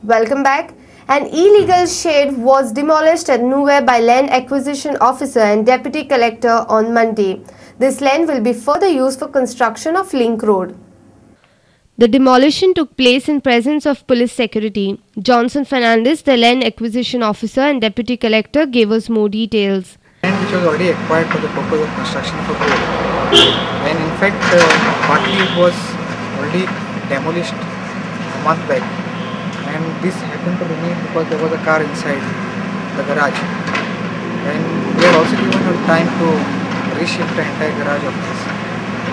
Welcome back. An illegal shed was demolished at Nuwe by Land Acquisition Officer and Deputy Collector on Monday. This land will be further used for construction of Link Road. The demolition took place in presence of police security. Johnson Fernandez, the Land Acquisition Officer and Deputy Collector, gave us more details. Land which was already acquired for the purpose of construction of a road. And in fact, partly it was already demolished a month back. And this happened to be made because there was a car inside the garage. And we are also given time to reshift the entire garage of this.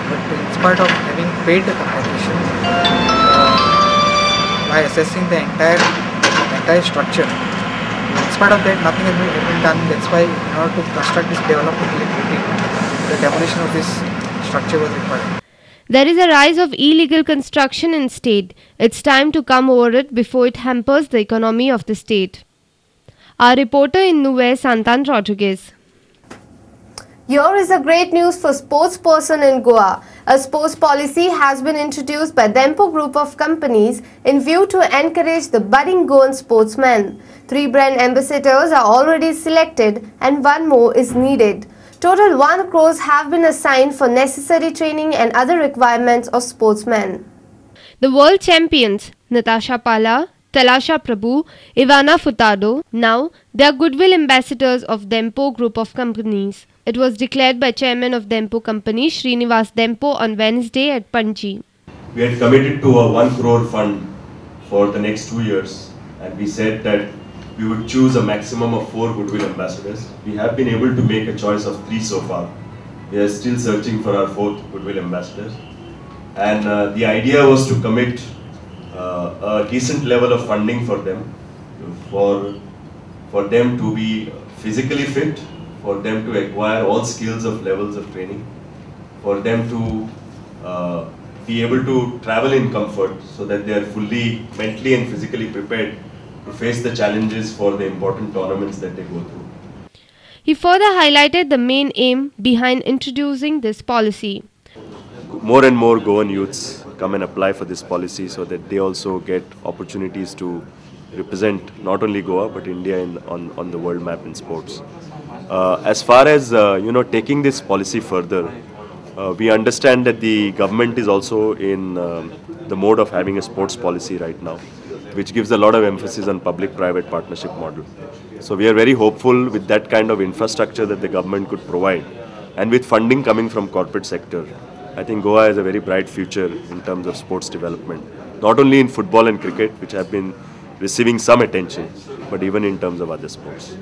But in spite of having paid the compensation, by assessing the entire structure, in spite of that nothing has been done. That's why in order to construct this development illegality, the demolition of this structure was required. There is a rise of illegal construction in state. It's time to come over it before it hampers the economy of the state. Our reporter in Nuwe, Santan Rodriguez. Here is a great news for sports person in Goa. A sports policy has been introduced by Dempo Group of companies in view to encourage the budding Goan sportsmen. 3 brand ambassadors are already selected and 1 more is needed. Total 1 crore have been assigned for necessary training and other requirements of sportsmen. The world champions Natasha Pala, Talasha Prabhu, Ivana Furtado, now they are goodwill ambassadors of Dempo Group of companies. It was declared by Chairman of Dempo Company Srinivas Dempo on Wednesday at Panji. We had committed to a 1 crore fund for the next 2 years, and we said that we would choose a maximum of 4 goodwill ambassadors. We have been able to make a choice of 3 so far. We are still searching for our 4th goodwill ambassador. And the idea was to commit a decent level of funding for them, for them to be physically fit, for them to acquire all skills of levels of training, for them to be able to travel in comfort so that they are fully mentally and physically prepared to face the challenges for the important tournaments that they go through. He further highlighted the main aim behind introducing this policy. More and more Goan youths come and apply for this policy so that they also get opportunities to represent not only Goa but India on the world map in sports. As far as taking this policy further, we understand that the government is also in the mode of having a sports policy right now, which gives a lot of emphasis on public-private partnership model. So we are very hopeful with that kind of infrastructure that the government could provide, and with funding coming from corporate sector, I think Goa has a very bright future in terms of sports development, not only in football and cricket, which have been receiving some attention, but even in terms of other sports.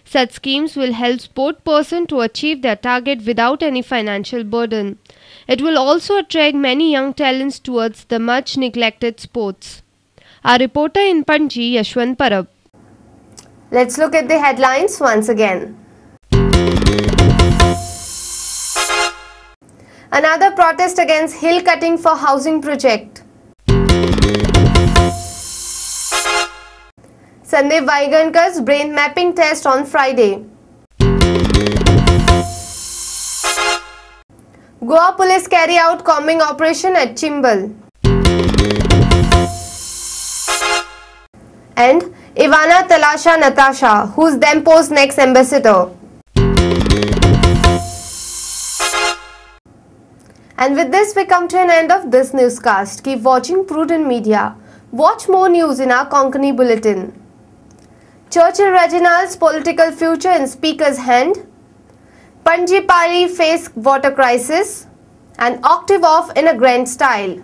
Such schemes will help sport persons to achieve their target without any financial burden. It will also attract many young talents towards the much neglected sports. Our reporter in Panji, Yashwant Parab. Let's look at the headlines once again. Another protest against hill cutting for housing project. Sandeep Vaigankar's brain mapping test on Friday. Goa police carry out combing operation at Chimbal. And Ivana Talasha Natasha, who's Dempo's next ambassador. And with this, we come to an end of this newscast. Keep watching Prudent Media. Watch more news in our Konkani Bulletin. Churchill Reginald's political future in Speaker's hand. Panji Pali face water crisis. And octave off in a grand style.